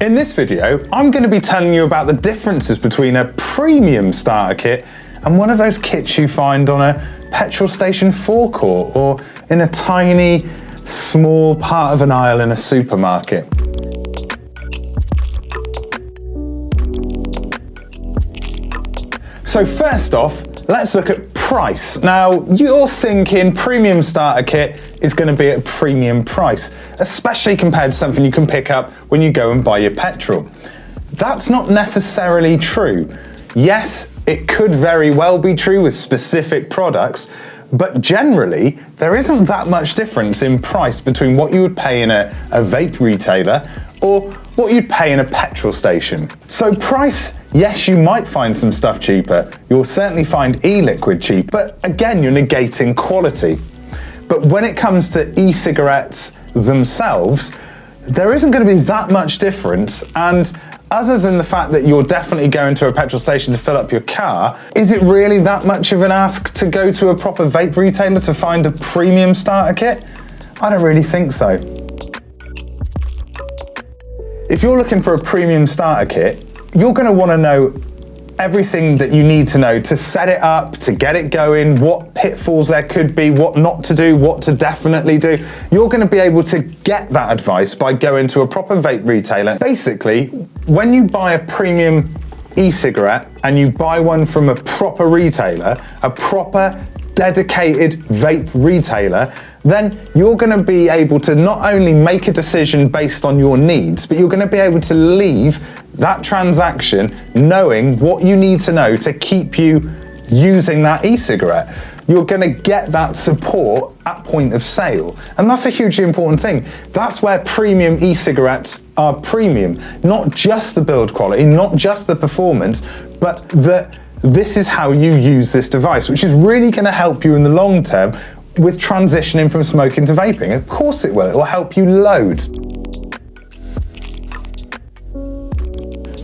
In this video, I'm going to be telling you about the differences between a premium starter kit and one of those kits you find on a petrol station forecourt or in a tiny, small part of an aisle in a supermarket. So first off, let's look at price. Now, you're thinking premium starter kit is going to be at a premium price, especially compared to something you can pick up when you go and buy your petrol. That's not necessarily true. Yes, it could very well be true with specific products, but generally, there isn't that much difference in price between what you would pay in a vape retailer or what you'd pay in a petrol station. So price, yes, you might find some stuff cheaper. You'll certainly find e-liquid cheap, but again, you're negating quality. But when it comes to e-cigarettes themselves, there isn't going to be that much difference. And other than the fact that you're definitely going to a petrol station to fill up your car, is it really that much of an ask to go to a proper vape retailer to find a premium starter kit? I don't really think so. If you're looking for a premium starter kit, you're going to want to know everything that you need to know to set it up, to get it going, what pitfalls there could be, what not to do, what to definitely do. You're going to be able to get that advice by going to a proper vape retailer. Basically, when you buy a premium e-cigarette and you buy one from a proper retailer, a proper dedicated vape retailer, then you're going to be able to not only make a decision based on your needs, but you're going to be able to leave that transaction knowing what you need to know to keep you using that e-cigarette. You're going to get that support at point of sale. And that's a hugely important thing. That's where premium e-cigarettes are premium. Not just the build quality, not just the performance, but this is how you use this device, which is really going to help you in the long term with transitioning from smoking to vaping. Of course it will. It will help you loads.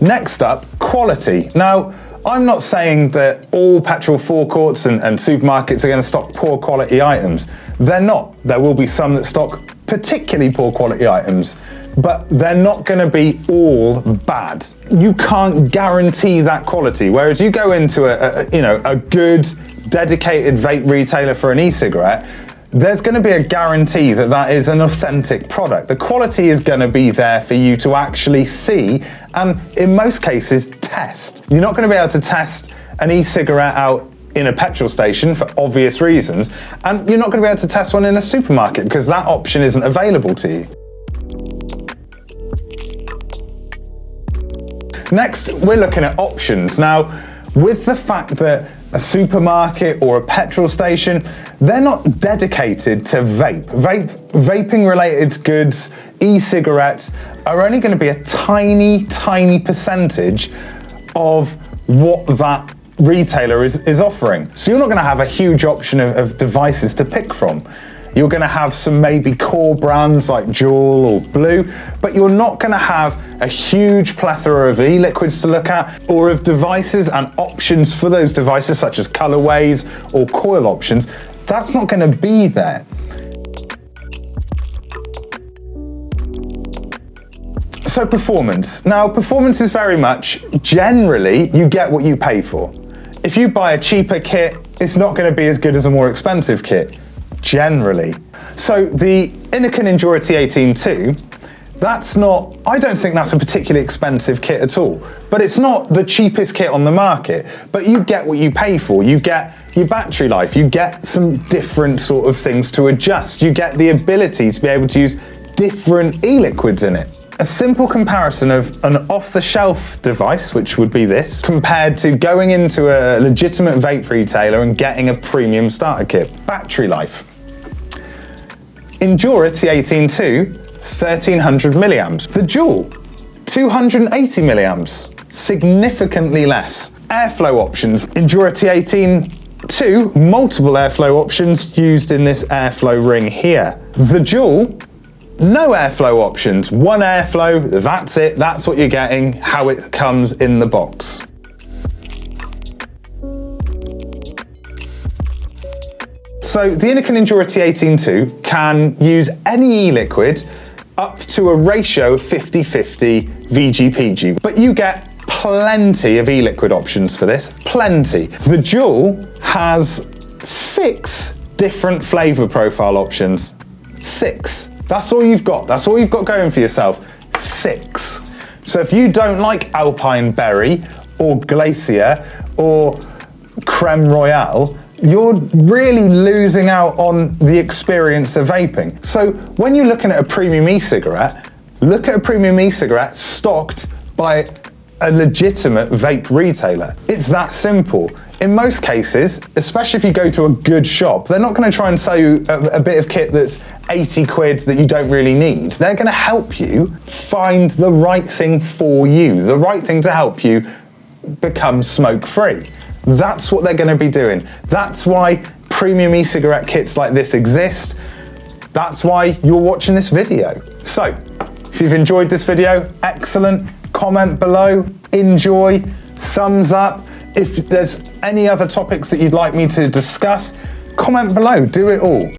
Next up, quality. Now, I'm not saying that all petrol forecourts and supermarkets are going to stock poor quality items. They're not. There will be some that stock particularly poor quality items, but they're not going to be all bad. You can't guarantee that quality. Whereas you go into a good, dedicated vape retailer for an e-cigarette, there's going to be a guarantee that that is an authentic product. The quality is going to be there for you to actually see and, in most cases, test. You're not going to be able to test an e-cigarette out in a petrol station for obvious reasons, and you're not going to be able to test one in a supermarket because that option isn't available to you. Next, we're looking at options. Now, with the fact that a supermarket or a petrol station, they're not dedicated to vaping related goods, e-cigarettes are only going to be a tiny percentage of what that retailer is offering. So you're not going to have a huge option of devices to pick from. You're going to have some maybe core brands like Juul or Blue, but you're not going to have a huge plethora of e-liquids to look at or of devices and options for those devices such as colorways or coil options. That's not going to be there. So performance. Now, performance is very much, generally, you get what you pay for. If you buy a cheaper kit, it's not going to be as good as a more expensive kit. Generally. So the Innokin Endura T18-2, I don't think that's a particularly expensive kit at all, but it's not the cheapest kit on the market, but you get what you pay for. You get your battery life, you get some different sort of things to adjust, you get the ability to be able to use different e-liquids in it. A simple comparison of an off-the-shelf device, which would be this, compared to going into a legitimate vape retailer and getting a premium starter kit. Battery life. Endura T18-2, 1300 milliamps. The Juul, 280 milliamps. Significantly less. Airflow options. Endura T18-2, multiple airflow options used in this airflow ring here. The Juul, no airflow options, one airflow, that's it, that's what you're getting, how it comes in the box. So the Innokin Endura T18-2 can use any e-liquid up to a ratio of 50-50 VG/PG. But you get plenty of e-liquid options for this, plenty. The Juul has 6 different flavor profile options. 6. That's all you've got. That's all you've got going for yourself. 6. So if you don't like Alpine Berry or Glacier or Creme Royale, you're really losing out on the experience of vaping. So when you're looking at a premium e-cigarette, look at a premium e-cigarette stocked by a legitimate vape retailer. It's that simple. In most cases, especially if you go to a good shop, they're not going to try and sell you a bit of kit that's 80 quid that you don't really need. They're going to help you find the right thing for you, the right thing to help you become smoke-free. That's what they're going to be doing. That's why premium e-cigarette kits like this exist. That's why you're watching this video. So, if you've enjoyed this video, excellent. Comment below, enjoy, thumbs up. If there's any other topics that you'd like me to discuss, comment below, do it all.